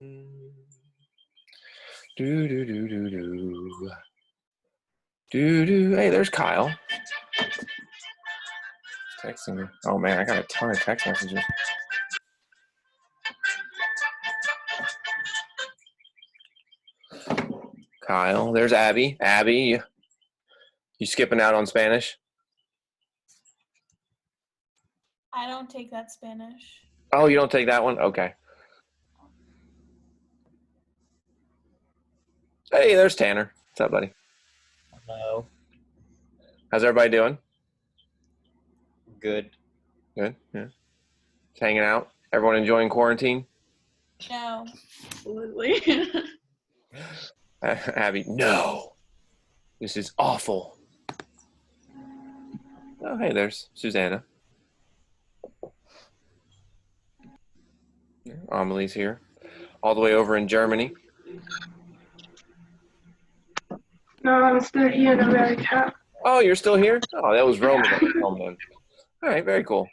Do do do do do. Do do. Hey, there's Kyle. Texting me. Oh man, I got a ton of text messages. Kyle, there's Abby. Abby, you skipping out on Spanish? I don't take that Spanish. Oh, you don't take that one? Okay. Hey, there's Tanner. What's up, buddy? Hello. How's everybody doing? Good. Good. Yeah. Just hanging out. Everyone enjoying quarantine? No. Absolutely. Abby, no. This is awful. Oh, hey, there's Susanna. Amelie's here. All the way over in Germany. No, I'm still here in America. Oh, you're still here? Oh, that was Roman. All right, very cool.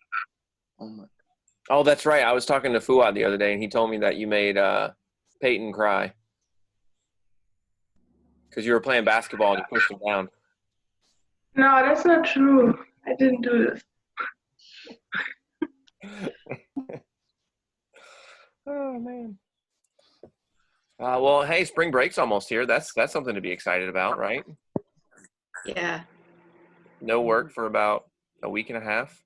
Oh, that's right. I was talking to Fuad the other day, and he told me that you made Peyton cry because you were playing basketball and you pushed him down. No, that's not true. I didn't do this. Oh man. Well, hey, spring break's almost here. That's something to be excited about, right? Yeah. No work for about a week and a half.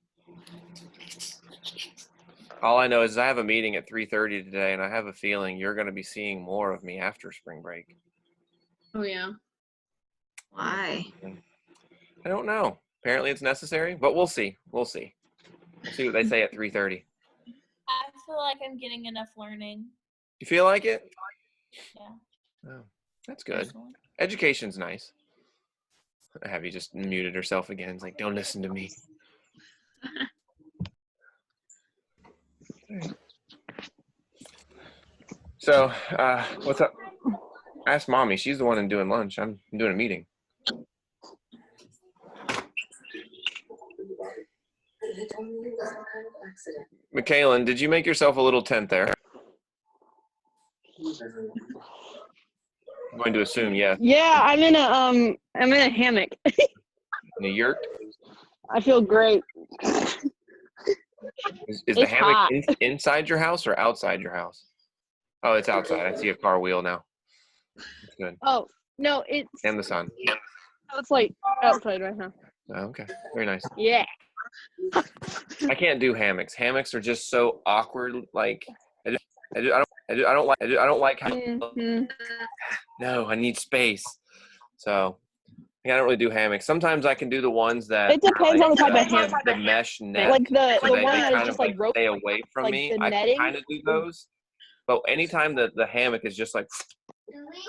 All I know is I have a meeting at 3:30 today, and I have a feeling you're going to be seeing more of me after spring break. Oh, yeah. Why? I don't know. Apparently it's necessary, but we'll see. We'll see. We'll see what they say at 3:30. I feel like I'm getting enough learning. You feel like it? Yeah. Oh, that's good. Personally. Education's nice. Abby just muted herself again. It's like, don't listen to me. So, what's up? Ask mommy. She's the one doing lunch. I'm doing a meeting. Michaelan, did you make yourself a little tent there? I'm going to assume yes. Yeah, I'm in a hammock. In a yurt? I feel great. Is the It's hammock hot. inside your house or outside your house? Oh, it's outside. I see a car wheel now. That's good. Oh no, And the sun. it's like outside right now. Oh, okay, very nice. Yeah. I can't do hammocks. Hammocks are just so awkward. Like I don't like how. Mhm. No, I need space. So I don't really do hammocks. Sometimes I can do the ones that. It depends on the type of hammock. The mesh net. Like the so one they that is kind just of like rope. stay away from like me. the I netting. kind of do those. But anytime the hammock is just like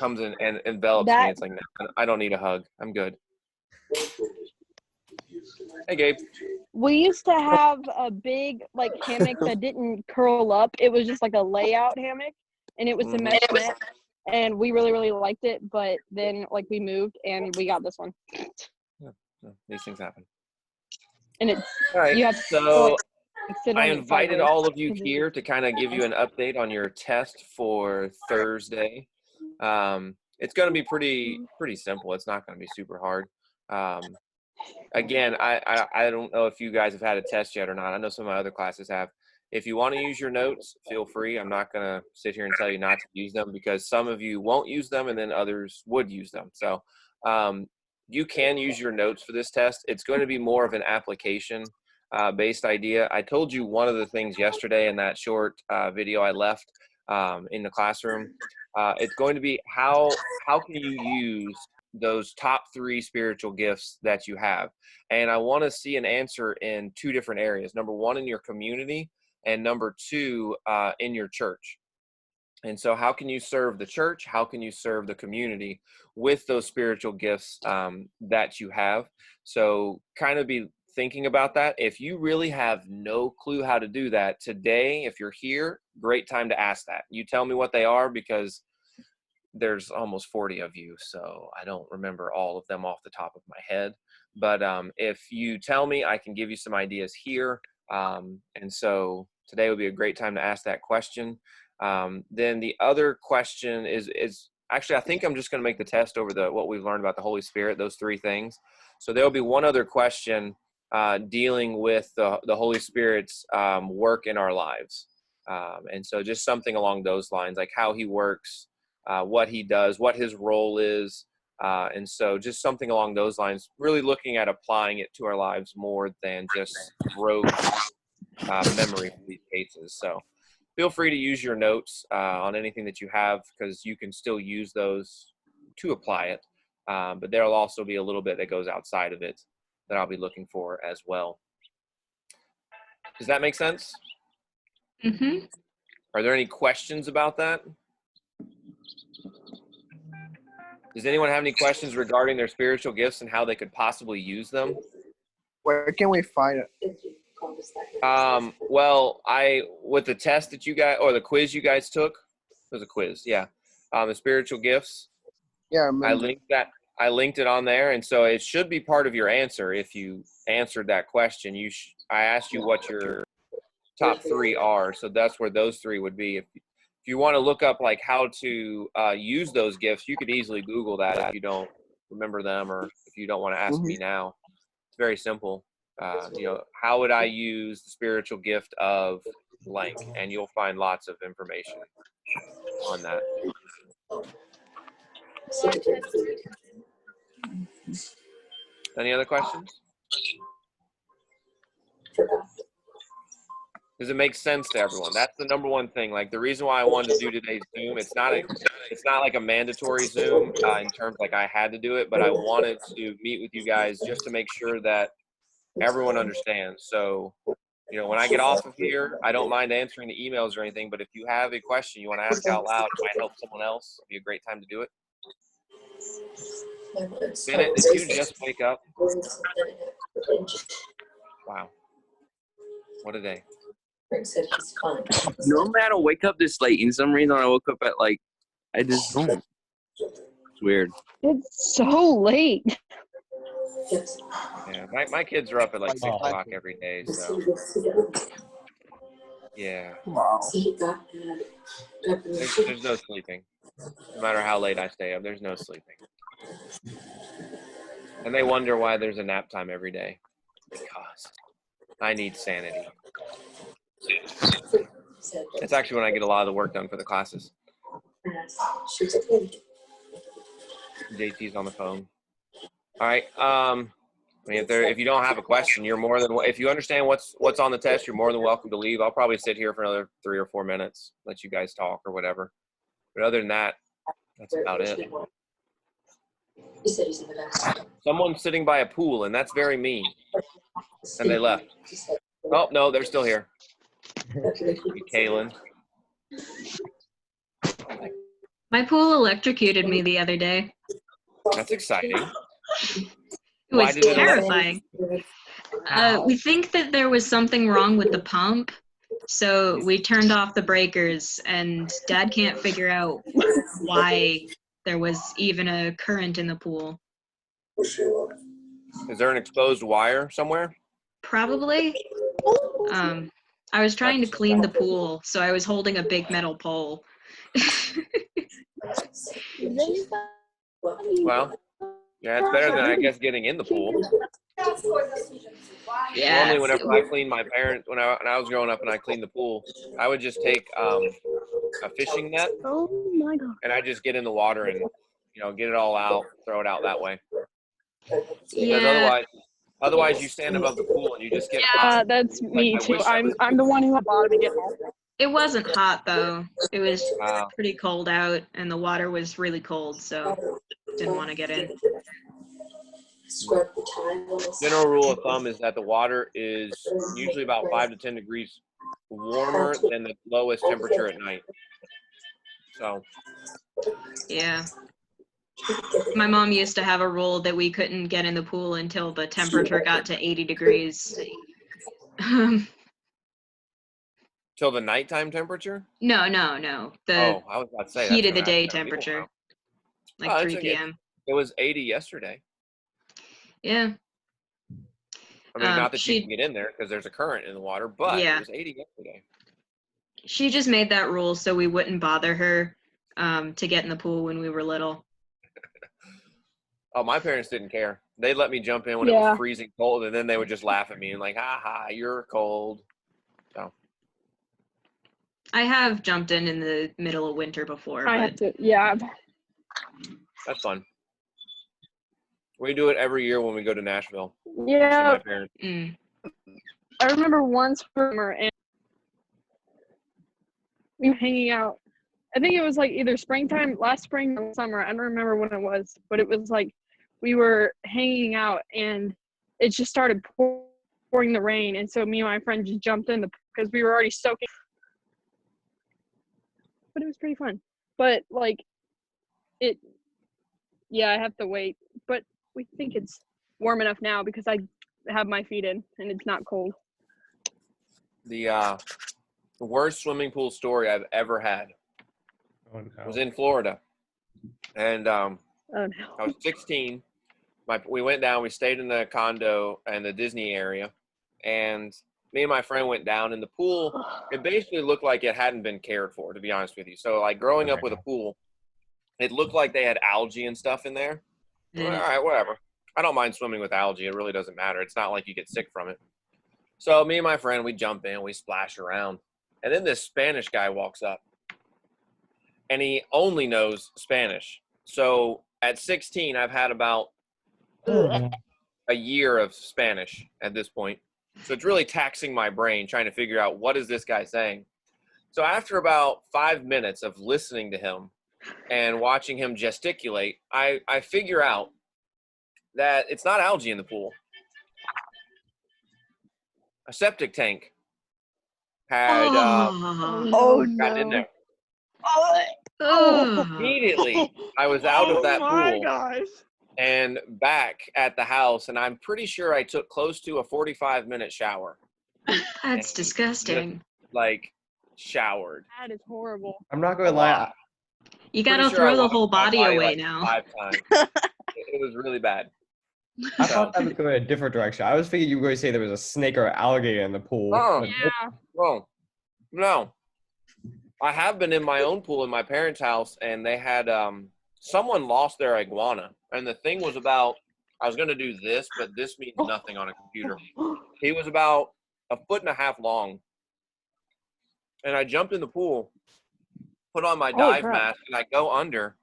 comes in and envelops me, it's like, no, I don't need a hug. I'm good. Hey, Gabe. We used to have a big like hammock that didn't curl up. It was just like a layout hammock, and it was a mesh net. And we really, really liked it. But then like we moved and we got this one. Yeah, these things happen. And it's all right. You have So sit on I it invited sideways. all of you here to kind of give you an update on your test for Thursday. It's going to be pretty simple. It's not going to be super hard. Again, I don't know if you guys have had a test yet or not. I know some of my other classes have. If you want to use your notes, feel free. I'm not going to sit here and tell you not to use them because some of you won't use them and then others would use them. So you can use your notes for this test. It's going to be more of an application based idea. I told you one of the things yesterday in that short video I left in the classroom. It's going to be how can you use those top 3 spiritual gifts that you have. And I want to see an answer in 2 different areas. Number 1, in your community, and number 2, in your church. And so how can you serve the church? How can you serve the community with those spiritual gifts that you have? So kind of be thinking about that. If you really have no clue how to do that today, if you're here, great time to ask that. You tell me what they are because there's almost 40 of you, so I don't remember all of them off the top of my head. But if you tell me, I can give you some ideas here. And so today would be a great time to ask that question. Then the other question is actually, I think I'm just going to make the test over what we've learned about the Holy Spirit, those three things. So there'll be one other question dealing with the Holy Spirit's work in our lives. And so just something along those lines, like how he works, what he does, what his role is. And so just something along those lines, really looking at applying it to our lives more than just rote memory for these cases. So feel free to use your notes on anything that you have, because you can still use those to apply it. But there'll also be a little bit that goes outside of it that I'll be looking for as well. Does that make sense? Mm-hmm. Are there any questions about that? Does anyone have any questions regarding their spiritual gifts and how they could possibly use them? Where can we find it? Well, with the test that you guys, or the quiz you guys took, it was a quiz, yeah. The spiritual gifts. Yeah, I remember. I linked it on there, and so it should be part of your answer if you answered that question. I asked you what your top three are, so that's where those three would be. If you want to look up like how to use those gifts, you could easily Google that if you don't remember them, or if you don't want to ask me now. It's very simple. How would I use the spiritual gift of blank? And you'll find lots of information on that. Any other questions? Does it make sense to everyone? That's the number one thing. Like the reason why I wanted to do today's Zoom, it's not like a mandatory Zoom in terms like I had to do it, but I wanted to meet with you guys just to make sure that everyone understands. So, when I get off of here, I don't mind answering the emails or anything, but if you have a question you want to ask out loud, it might help someone else. It'd be a great time to do it. Bennett, did you just wake up? Wow. What a day. Normally I don't wake up this late. In some reason I woke up at I just don't. It's weird. It's so late. Yeah, my kids are up at like 6 o'clock every day, so yeah. Wow. There's no sleeping. No matter how late I stay up, there's no sleeping. And they wonder why there's a nap time every day. Because I need sanity. It's actually when I get a lot of the work done for the classes. JT's on the phone. All right. If you don't have a question, you're more than, if you understand what's on the test, you're more than welcome to leave. I'll probably sit here for another 3 or 4 minutes, let you guys talk or whatever. But other than that, that's about it. Someone's sitting by a pool, and that's very mean. And they left. Oh, no, they're still here. Kaylin. My pool electrocuted me the other day. That's exciting. It was terrifying. We think that there was something wrong with the pump, so we turned off the breakers, and Dad can't figure out why there was even a current in the pool. Is there an exposed wire somewhere? Probably. I was trying to clean the pool, so I was holding a big metal pole. Well, yeah, it's better than, I guess, getting in the pool. Yeah. Normally, whenever I cleaned my parents, when I was growing up and I cleaned the pool, I would just take a fishing net. Oh my God. And I just get in the water and, get it all out, throw it out that way. Yeah. Because otherwise you stand above the pool and you just get hot. That's me I too. wish I I'm the one who had bottom to get home. It wasn't hot though. It was Wow. pretty cold out, and the water was really cold, so didn't want to get in. General rule of thumb is that the water is usually about 5 to 10 degrees warmer than the lowest temperature at night. So. Yeah. My mom used to have a rule that we couldn't get in the pool until the temperature got to 80 degrees. Till the nighttime temperature? No. I was about to say Heat that's of the gonna day happen. temperature. Oh, Like that's 3 okay. p.m. It was 80 yesterday. Yeah. I mean, not that you can get in there because there's a current in the water, but Yeah. it was 80 yesterday. She just made that rule so we wouldn't bother her to get in the pool when we were little. Oh, my parents didn't care. They'd let me jump in when it Yeah. was freezing cold, and then they would just laugh at me and like, "Ha ha, you're cold." So I have jumped in the middle of winter before, I but have to. Yeah. that's fun. We do it every year when we go to Nashville. See Yeah. my parents. I remember one summer and we were hanging out. I think it was like either springtime, last spring or summer. I don't remember when it was, but it was like we were hanging out and it just started pouring the rain. And so me and my friend just jumped in because we were already soaking. But it was pretty fun. But like I have to wait. But we think it's warm enough now because I have my feet in and it's not cold. The worst swimming pool story I've ever had was in Florida, and Oh no. I was 16. We went down. We stayed in the condo in the Disney area, and me and my friend went down in the pool. It basically looked like it hadn't been cared for, to be honest with you. So, like growing up with a pool, it looked like they had algae and stuff in there. All right, whatever. I don't mind swimming with algae. It really doesn't matter. It's not like you get sick from it. So me and my friend, we jump in, we splash around, and then this Spanish guy walks up, and he only knows Spanish. So at 16, I've had about a year of Spanish at this point. So it's really taxing my brain trying to figure out what is this guy saying. So after about 5 minutes of listening to him and watching him gesticulate, I figure out that it's not algae in the pool. A septic tank had gotten in there. Immediately, I was out of that pool gosh. and back at the house, and I'm pretty sure I took close to a 45-minute shower. That's disgusting. Like, showered. That is horrible. I'm not gonna lie. You Pretty gotta sure I throw the washed whole my body body, away like, now. 5 times. It was really bad. I thought that was going a different direction. I was thinking you were going to say there was a snake or alligator in the pool. Oh. but Yeah. Well, no. I have been in my own pool in my parents' house, and they had someone lost their iguana, and the thing was about, I was going to do this, but this means nothing on a computer. He was about 1.5 feet long, and I jumped in the pool, put on my dive crap. mask, and I go under,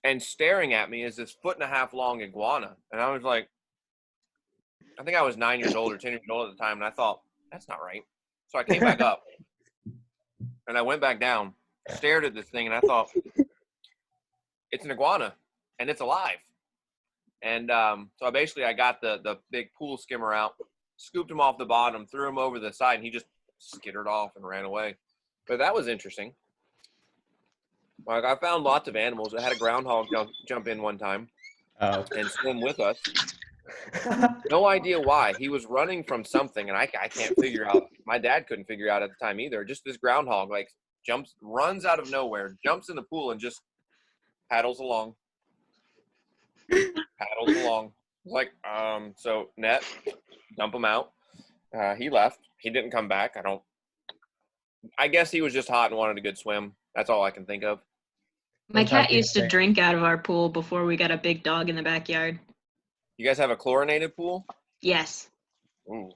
and staring at me is this 1.5 feet long iguana, and I was like, I think I was 9 years old or 10 years old at the time, and I thought, that's not right. So I came back up. And I went back down, stared at this thing, and I thought, it's an iguana, and it's alive. And so I got the big pool skimmer out, scooped him off the bottom, threw him over the side, and he just skittered off and ran away. But that was interesting. Like, I found lots of animals. I had a groundhog jump in one time and swim with us. No idea why. He was running from something, and I can't figure out. My dad couldn't figure out at the time either. Just this groundhog, like, runs out of nowhere, jumps in the pool, and just paddles along. Like, so net, dump him out. He left. He didn't come back. I guess he was just hot and wanted a good swim. That's all I can think of. My cat used to drink out of our pool before we got a big dog in the backyard. You guys have a chlorinated pool? Yes. Ooh.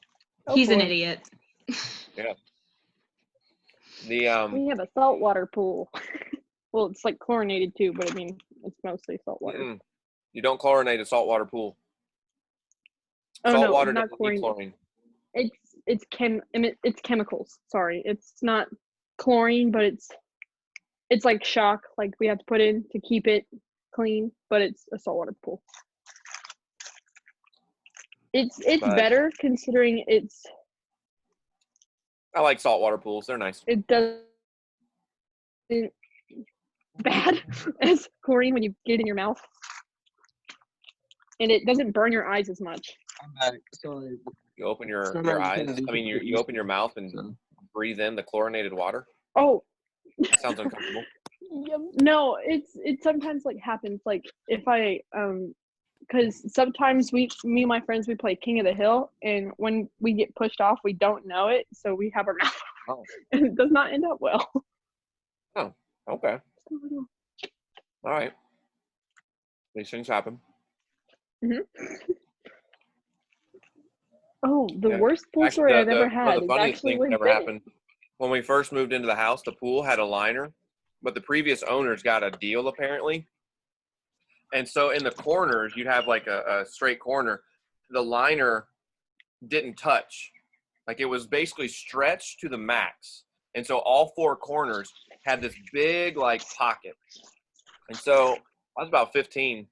He's an idiot. Yeah. We have a saltwater pool. Well, it's like chlorinated too, but I mean, it's mostly saltwater. You don't chlorinate a saltwater pool. Oh Saltwater no, not doesn't need chlorine. chlorine. It's chemicals. Sorry, it's not chlorine, but it's like shock, like we have to put in to keep it clean. But it's a saltwater pool. It's better considering it's. I like saltwater pools. They're nice. It doesn't bad as chlorine when you get it in your mouth, and it doesn't burn your eyes as much. You open your eyes. I mean, you open your mouth and breathe in the chlorinated water. Oh, That sounds uncomfortable. no, it sometimes like happens like if I because sometimes me and my friends we play King of the Hill, and when we get pushed off we don't know it, so we have our mouth Oh. And it does not end up well. Oh, okay. All right. These things happen. Oh, the Yeah. worst pool story I've ever One had of the is funniest actually things with that ever Bennett. happened when we first moved into the house. The pool had a liner, but the previous owners got a deal apparently. And so in the corners, you'd have like a straight corner. The liner didn't touch. Like it was basically stretched to the max. And so all four corners had this big like pocket. And so I was about 15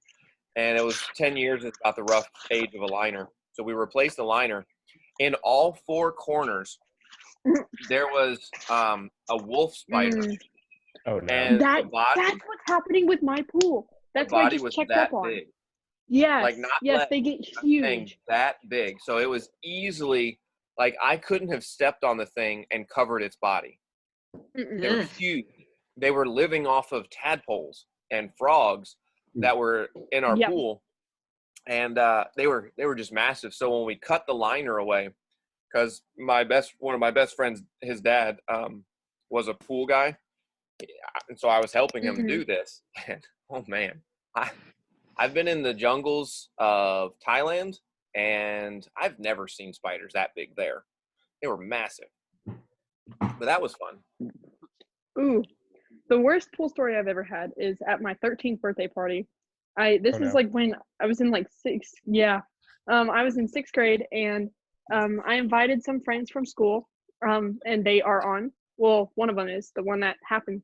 and it was 10 years is about the rough age of a liner. So we replaced the liner. In all four corners, there was a wolf spider. Oh no. And That's the body, what's happening with my pool. That's the what I body just was checked that up on. big. Yes, Like, not yes, let- they get Thing huge. that big. So it was easily like I couldn't have stepped on the thing and covered its body. They were Ugh. huge. They were living off of tadpoles and frogs that were in our Yep. pool, and they were just massive. So when we cut the liner away, because one of my best friends, his dad, was a pool guy, and so I was helping him do this. And oh man, I've been in the jungles of Thailand, and I've never seen spiders that big there. They were massive, but that was fun. Ooh, the worst pool story I've ever had is at my 13th birthday party. This Oh, was no. like when I was in like sixth. Yeah, I was in 6th grade, and I invited some friends from school. And they are on. Well, one of them is the one that happened.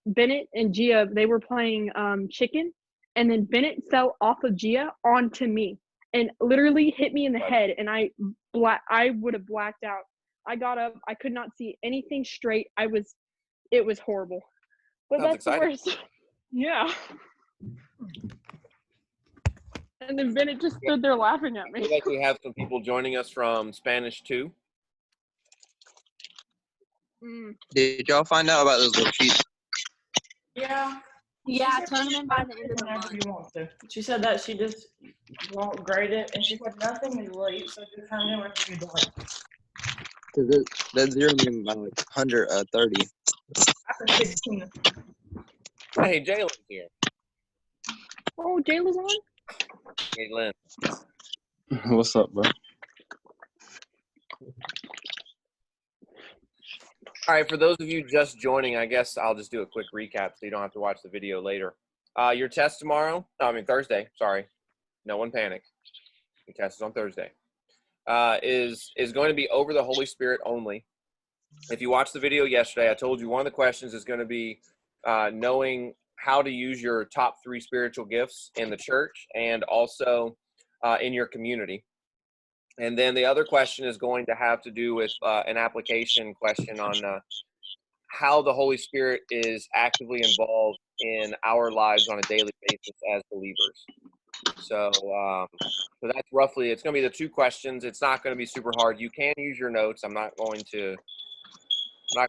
Bennett and Gia, they were playing chicken, and then Bennett fell off of Gia onto me and literally hit me in the head, and I would have blacked out. I got up, I could not see anything straight. It was horrible. But Sounds that's the exciting. worst. Yeah. And then Bennett just stood there laughing at We me. actually have some people joining us from Spanish 2. Did y'all find out about those little sheets? Yeah. Yeah, She said turn them she in by might the end of the whenever month. you want to. She said that she just won't grade it, and she said nothing is late, so just turn in whenever you'd like. That zero me by like 130. After 16. Hey, Jalen's here. Oh, Jayla's on? Hey, Lynn. What's up, bro? All right, for those of you just joining, I guess I'll just do a quick recap so you don't have to watch the video later. Your test Thursday, sorry. No one panic. Your test is on Thursday. Is going to be over the Holy Spirit only. If you watched the video yesterday, I told you one of the questions is going to be knowing how to use your top 3 spiritual gifts in the church and also in your community. And then the other question is going to have to do with an application question on how the Holy Spirit is actively involved in our lives on a daily basis as believers. So that's roughly, it's going to be the 2 questions. It's not going to be super hard. You can use your notes. I'm not going to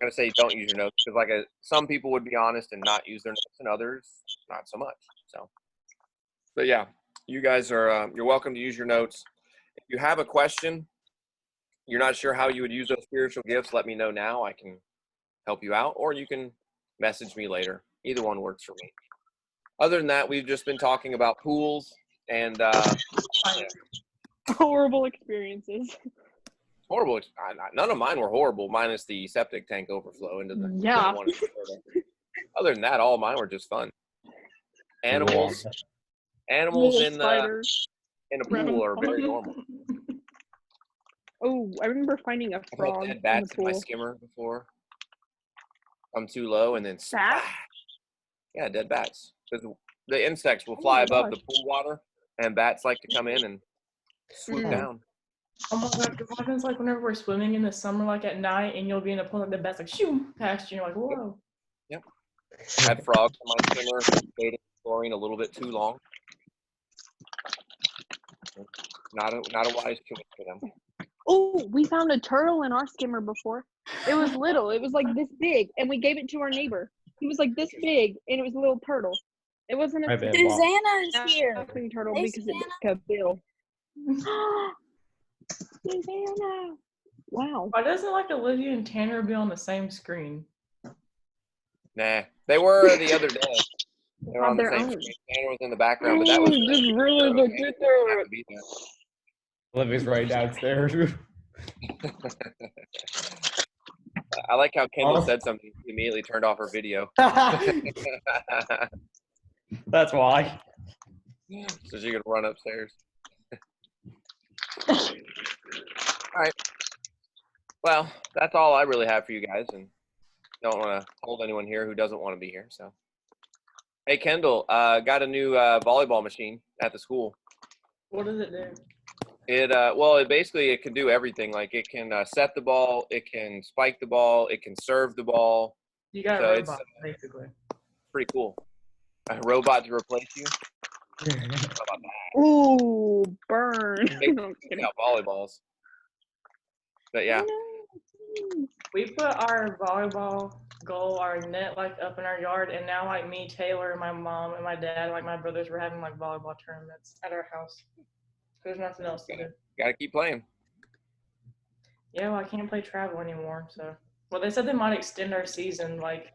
say don't use your notes because some people would be honest and not use their notes and others not so much. So, but yeah, you guys are, you're welcome to use your notes. If you have a question, you're not sure how you would use those spiritual gifts, let me know now. I can help you out, or you can message me later. Either one works for me. Other than that, we've just been talking about pools and Horrible experiences. horrible. None of mine were horrible, minus the septic tank overflow into the. Yeah. Other than that, all of mine were just fun. Animals Little in spiders. a pool are very normal. Oh, I remember finding a I've frog had in dead bats the in my pool. skimmer before. I'm too low and then Bats? splash. Yeah, dead bats. Because the insects will fly my above the gosh. pool water, and bats like to come in and swoop down. Oh my god, what happens like whenever we're swimming in the summer, like at night, and you'll be in a pool, like the bats like shoo past you, and you're like, whoa. Yep. I had frogs in my skimmer, stayed in chlorine a little bit too long. Not a wise choice for them. Oh, we found a turtle in our skimmer before. It was little. It was like this big, and we gave it to our neighbor. He was like this big, and it was a little turtle. It wasn't a Susanna is here. nothing turtle Hey, because it was like a bill. Susanna. Wow. Why doesn't like Olivia and Tanner be on the same screen? Nah, they were the other day. They were Have on the their same own. screen. Tanner was in the background, but that was Just really look at that. to be there. Olivia's right downstairs. I like how Kendall Oh. said something. She immediately turned off her video. That's why. So she could run upstairs. All right. Well, that's all I really have for you guys, and don't want to hold anyone here who doesn't want to be here. So, hey, Kendall, got a new volleyball machine at the school. What does it do? It well, it basically it can do everything. Like it can set the ball, it can spike the ball, it can serve the ball. You got So a it's robot, basically. pretty cool. A robot to replace you. How about that? Ooh, burn. Make No, I'm kidding. out volleyballs. But yeah, We put our volleyball goal, our net, like up in our yard, and now like me, Taylor, and my mom and my dad, like my brothers, were having like volleyball tournaments at our house. There's nothing else to do. gotta keep playing. Yeah, well, I can't play travel anymore. So, well, they said they might extend our season. Like,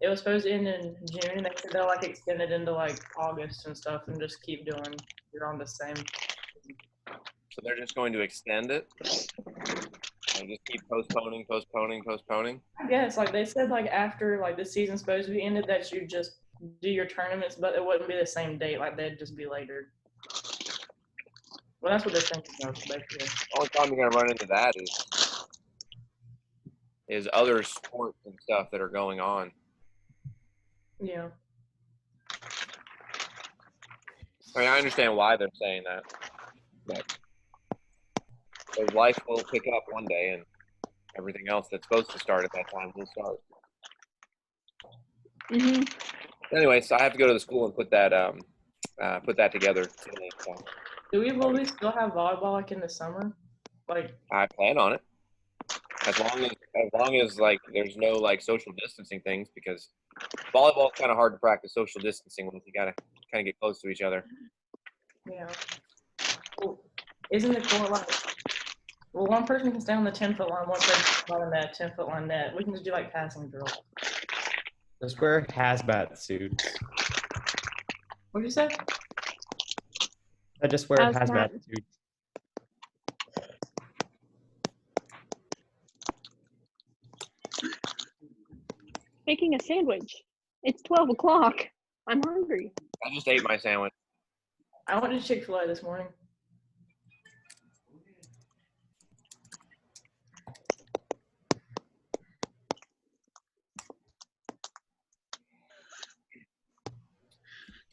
it was supposed to end in June, and they said they'll like extend it into like August and stuff, and just keep doing. You're on the same. So they're just going to extend it and just keep postponing. I guess like they said like after like the season's supposed to be ended that you just do your tournaments, but it wouldn't be the same date. Like they'd just be later. Well, that's what they're thinking of, basically. Only time you're gonna run into that is other sports and stuff that are going on. Yeah. I mean, I understand why they're saying that, but because life will pick up one day, and everything else that's supposed to start at that time will start. Mhm. Anyway, so I have to go to the school and put that together today. So Do we really still have volleyball like in the summer? Like, I plan on it as long as like there's no like social distancing things, because volleyball is kind of hard to practice social distancing when you gotta kind of get close to each other. yeah. Well, isn't the court like? Well, one person can stay on the 10-foot line, one person can stay on that 10-foot line net. We can just do like passing drills. Just wear hazmat suits. What'd you say? I just wear Hazmat. hazmat suits. Making a sandwich. It's 12 o'clock. I'm hungry. I just ate my sandwich. I went to Chick-fil-A this morning.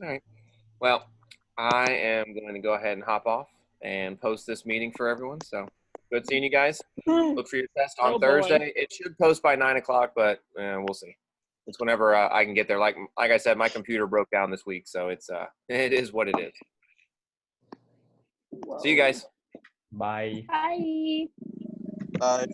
All right. Well, I am going to go ahead and hop off and post this meeting for everyone. So good seeing you guys. Look for your test on Oh, boy. Thursday. It should post by 9 o'clock, but we'll see. It's whenever I can get there. Like I said, my computer broke down this week, so it is what it is. See you guys. Bye. Bye. Bye.